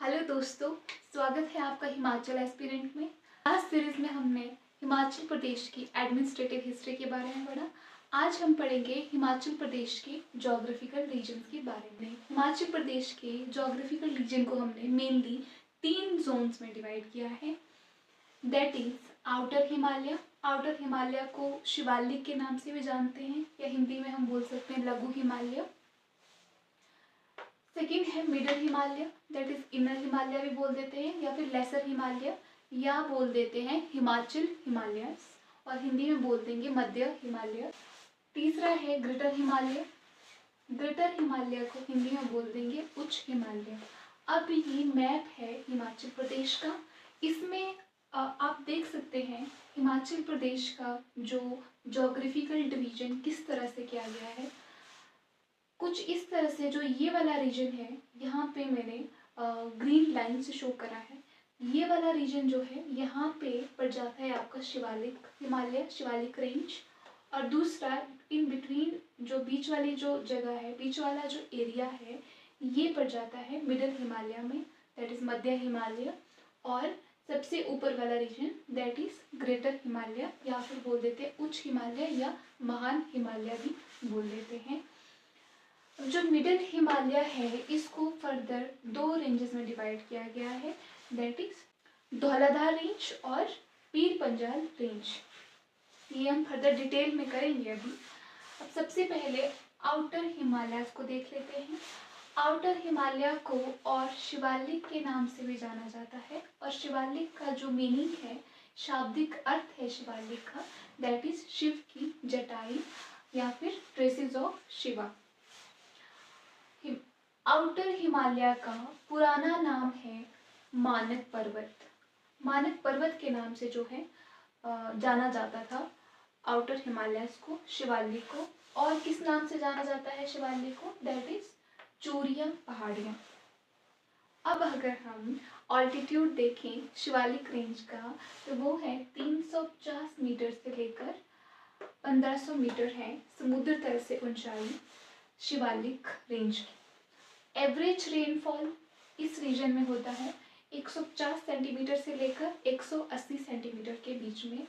Hello दोस्तों, स्वागत है आपका हिमाचल एस्पिरेंट में। आज सीरीज में हमने हिमाचल प्रदेश की एडमिनिस्ट्रेटिव हिस्ट्री के बारे में पढ़ा। आज हम पढ़ेंगे हिमाचल प्रदेश के ज्योग्राफिकल रीजन के बारे में। हिमाचल प्रदेश के ज्योग्राफिकल रीजन को हमने मेनली 3 जोन्स में डिवाइड किया है। That is outer Himalaya. Outer Himalaya को शिवालिक के नाम से भी जानते हैं या हिंदी में हम बोल सकते हैं लघु हिमालय। सेकेंड है middle Himalaya, that is inner Himalaya भी बोल देते हैं या फिर लेसर हिमालय या बोल देते हैं हिमाचल हिमालय और हिंदी में बोल देंगे मध्य हिमालय। तीसरा है ग्रेटर हिमालय। ग्रेटर हिमालय को हिंदी में बोल देंगे उच्च हिमालय। अब ये मैप है हिमाचल प्रदेश का। इसमें आप देख सकते हैं हिमाचल प्रदेश का जो ज्योग्राफिकल डिवीजन किस तरह से किया गया है। कुछ इस तरह से जो ये वाला रीजन है, यहाँ पे मैंने ग्रीन लाइन से शो करा है। ये वाला रीजन जो है यहाँ पे पड़ जाता है आपका शिवालिक हिमालय, शिवालिक रेंज। और दूसरा इन बिटवीन जो बीच वाली जो जगह है, बीच वाला जो एरिया है, ये पड़ जाता है मिडल हिमालय में, दैट इज मध्य हिमालय। और सबसे ऊपर वाला region that is greater Himalaya या फिर बोल देते हैं उच्च हिमालय या महान हिमालय भी बोल देते हैं। जो मिडिल हिमालय है इसको फर्दर 2 रेंजेस में डिवाइड किया गया है, दैट इज धौलाधार रेंज और पीर पंजाल रेंज। ये हम फर्दर डिटेल में करेंगे अभी। अब सबसे पहले आउटर हिमालय को देख लेते हैं। आउटर हिमालय को और शिवालिक के नाम से भी जाना जाता है और शिवालिक का जो मीनिंग है, शाब्दिक अर्थ है शिवालिक का, दैट इज शिव की जटाई या फिर traces of Shiva. Outer Himalaya का पुराना नाम है मानक पर्वत। मानक पर्वत के नाम से जो है जाना जाता था आउटर हिमालय को, शिवालिक को। और किस नाम से जाना जाता है शिवालिक को, दैट इज चूरिया पहाड़ियाँ। अब अगर हम ऑल्टीट्यूड देखें शिवालिक रेंज का तो वो है 350 मीटर से लेकर 1500 मीटर है समुद्र तल से ऊंचाई शिवालिक रेंज की। एवरेज रेनफॉल इस रीजन में होता है 150 सेंटीमीटर से लेकर 180 सेंटीमीटर के बीच में।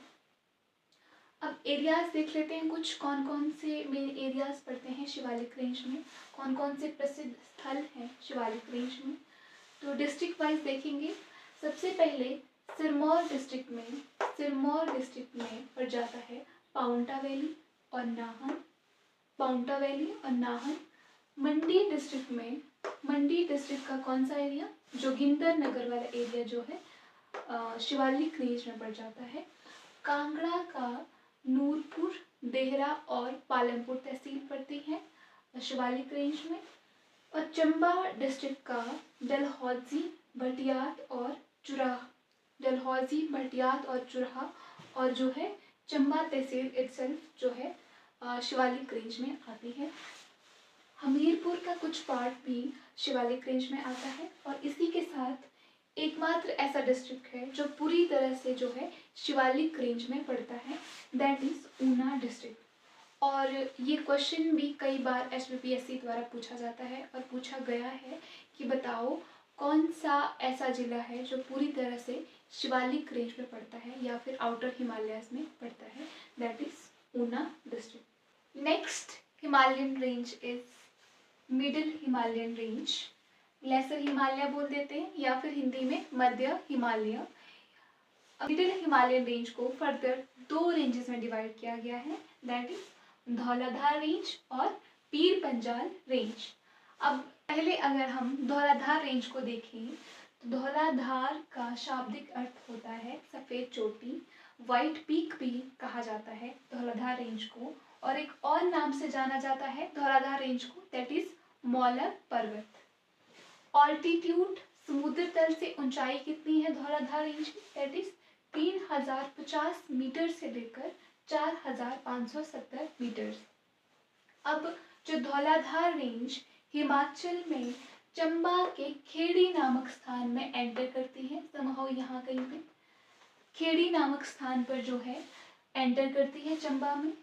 अब एरियाज देख लेते हैं, कुछ कौन कौन से मेन एरियाज पड़ते हैं शिवालिक रेंज में, कौन कौन से प्रसिद्ध स्थल हैं शिवालिक रेंज में। तो डिस्ट्रिक्ट वाइज देखेंगे। सबसे पहले सिरमौर डिस्ट्रिक्ट में पड़ जाता है पाउंटा वैली और नाहन। पाउंटा वैली और नाहन। मंडी डिस्ट्रिक्ट का कौन सा एरिया, जोगिंदर नगर वाला एरिया जो है शिवालिक रेंज में पड़ जाता है। कांगड़ा का नूरपुर, देहरा और पालमपुर तहसील पड़ती है शिवालिक रेंज में। और चंबा डिस्ट्रिक्ट का डलहौजी, भटियात और चुराह और जो है चंबा तहसील इटसेल्फ जो है शिवालिक रेंज में आती है। हमीरपुर का कुछ पार्ट भी शिवालिक रेंज में आता है। और इसी के साथ एकमात्र ऐसा डिस्ट्रिक्ट है जो पूरी तरह से जो है शिवालिक रेंज में पड़ता है, दैट इज ऊना डिस्ट्रिक्ट। और ये क्वेश्चन भी कई बार HPPSC द्वारा पूछा जाता है और पूछा गया है कि बताओ कौन सा ऐसा जिला है जो पूरी तरह से शिवालिक रेंज में पड़ता है या फिर आउटर हिमालयस में पड़ता है, that is Una district. Next Himalayan range is middle Himalayan range, lesser Himalaya बोल देते हैं या फिर हिंदी में मध्य हिमालय। मिडिल हिमालयन रेंज को फर्दर 2 रेंजेस में डिवाइड किया गया है, दैट इज धौलाधार रेंज और पीर पंजाल रेंज। अब पहले अगर हम धौलाधार रेंज को देखें तो धौलाधार का शाब्दिक अर्थ होता है सफ़ेद चोटी, वाइट पीक भी कहा जाता है धौलाधार रेंज को। और एक और नाम से जाना जाता है धौलाधार रेंज को, दैट इज मौलर पर्वत। ऑल्टीट्यूड समुद्र तल से ऊंचाई कितनी है धौलाधार रेंज की, दैट इज 3050 मीटर से लेकर 4570 मीटर। अब जो धौलाधार रेंज हिमाचल में चंबा के खेड़ी नामक स्थान में एंटर करती है, समहाउ यहाँ कहीं पे खेड़ी नामक स्थान पर जो है एंटर करती है चंबा में।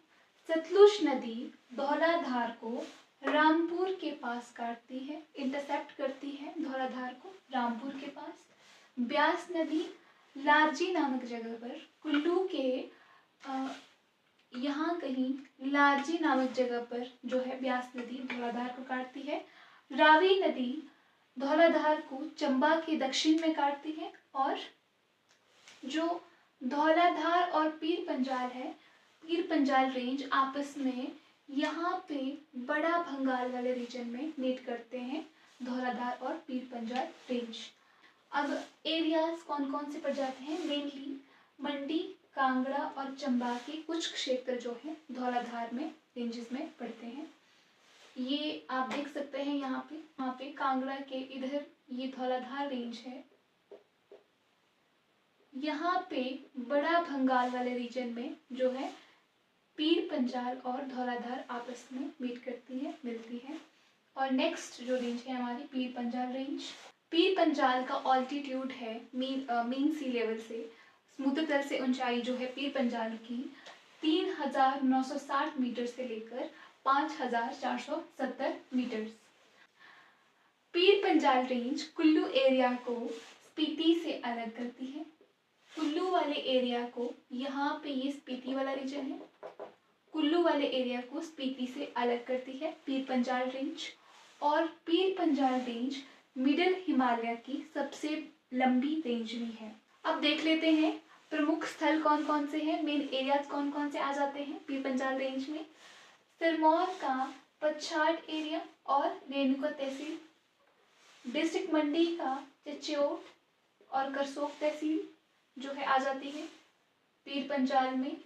सतलुज नदी धौलाधार को रामपुर के पास काटती है, इंटरसेप्ट करती है धौलाधार को रामपुर के पास। ब्यास नदी लारजी नामक जगह पर, कुल्लू के यहाँ कहीं लारजी नामक जगह पर जो है ब्यास नदी धौलाधार को काटती है। रावी नदी धौलाधार को चंबा के दक्षिण में काटती है। और जो धौलाधार और पीर पंजाल है, पीर पंजाल रेंज आपस में यहाँ पे बड़ा भंगाल वाले रीजन में मीट करते हैं, धौलाधार और पीर पंजाल रेंज। अब एरियाज कौन कौन से पड़ जाते हैं, मेनली मंडी, कांगड़ा और चंबा के कुछ क्षेत्र जो हैं धौलाधार में रेंजेस में पड़ते हैं। ये आप देख सकते हैं यहाँ पे कांगड़ा के इधर ये धौलाधार रेंज है। यहाँ पे बड़ा भंगाल वाले रीजन में जो है पीर पंजाल और धौलाधार आपस में मीट करती है, मिलती है। और नेक्स्ट जो रेंज है हमारी पीर पंजाल रेंज। पीर पंजाल का ऑल्टीट्यूड है मीन सी लेवल से, समुद्र तल से ऊंचाई जो है पीर पंजाल की 3960 मीटर से लेकर 5470 metre. Pir Panjal range Kullu area को स्पीति से अलग करती है। कुल्लू वाले एरिया को, यहाँ पे ये स्पीति वाला रीजन है, कुल्लू वाले एरिया को स्पीति से अलग करती है पीर पंजाल रेंज। और पीर पंजाल रेंज मिडिल हिमालय की सबसे लंबी रेंज भी है। अब देख लेते हैं प्रमुख स्थल कौन कौन से हैं, मेन एरियाज कौन कौन से आ जाते हैं पीर पंजाल रेंज में। सिरमौर का पच्छाड़ एरिया और रेणुका तहसील, डिस्ट्रिक्ट मंडी का चिच्योट और करसोग तहसील जो है आ जाती है पीर पंजाल में।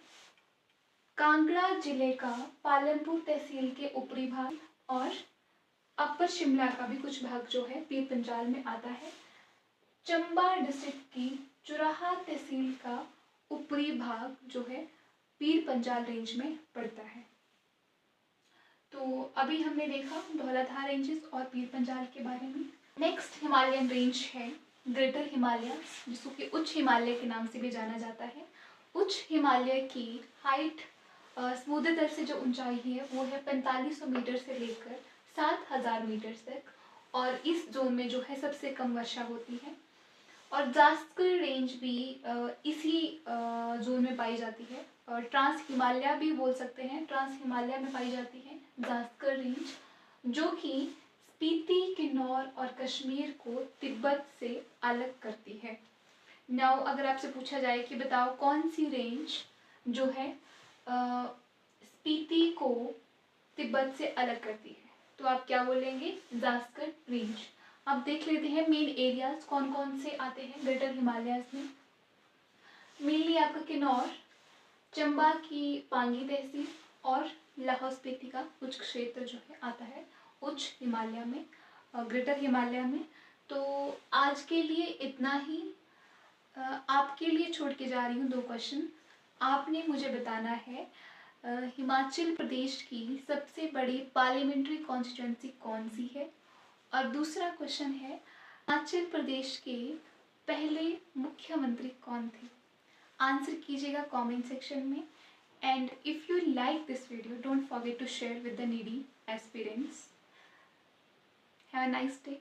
कांगड़ा जिले का पालमपुर तहसील के ऊपरी भाग और अपर शिमला का भी कुछ भाग जो है पीर पंजाल में आता है। चंबा डिस्ट्रिक्ट की चुराहा तहसील का ऊपरी भाग जो है पीर पंजाल रेंज में पड़ता है। तो अभी हमने देखा धौलाधार रेंजेस और पीर पंजाल के बारे में। नेक्स्ट हिमालयन रेंज है ग्रेटर हिमालय, जिसको कि उच्च हिमालय के नाम से भी जाना जाता है। उच्च हिमालय की हाइट समुद्र तल से जो ऊंचाई है वो है 4500 मीटर से लेकर 7000 मीटर तक, और इस जोन में जो है सबसे कम वर्षा होती है। और जास्कर रेंज भी इसी जोन में पाई जाती है, और ट्रांस हिमालय भी बोल सकते हैं, ट्रांस हिमालय में पाई जाती है जास्कर रेंज, जो कि स्पीति, किन्नौर और कश्मीर को तिब्बत से अलग करती है। नाउ अगर आपसे पूछा जाए कि बताओ कौन सी रेंज जो है स्पीति को तिब्बत से अलग करती है, तो आप क्या बोलेंगे, जास्कर रेंज। अब देख लेते हैं मेन एरियाज कौन कौन से आते हैं ग्रेटर हिमालयाज में। मेनली आपका किन्नौर, चंबा की पांगी तहसील और लाहौल स्पीति का कुछ क्षेत्र जो है आता है उच्च हिमालय में, ग्रेटर हिमालय में। तो आज के लिए इतना ही। आपके लिए छोड़ के जा रही हूँ 2 क्वेश्चन। आपने मुझे बताना है हिमाचल प्रदेश की सबसे बड़ी पार्लियामेंट्री कॉन्स्टिट्यूंसी कौन सी है, और दूसरा क्वेश्चन है हिमाचल प्रदेश के पहले मुख्यमंत्री कौन थे। आंसर कीजिएगा कमेंट सेक्शन में। And if you like this video, don't forget to share with the needy aspirants. Have a nice day.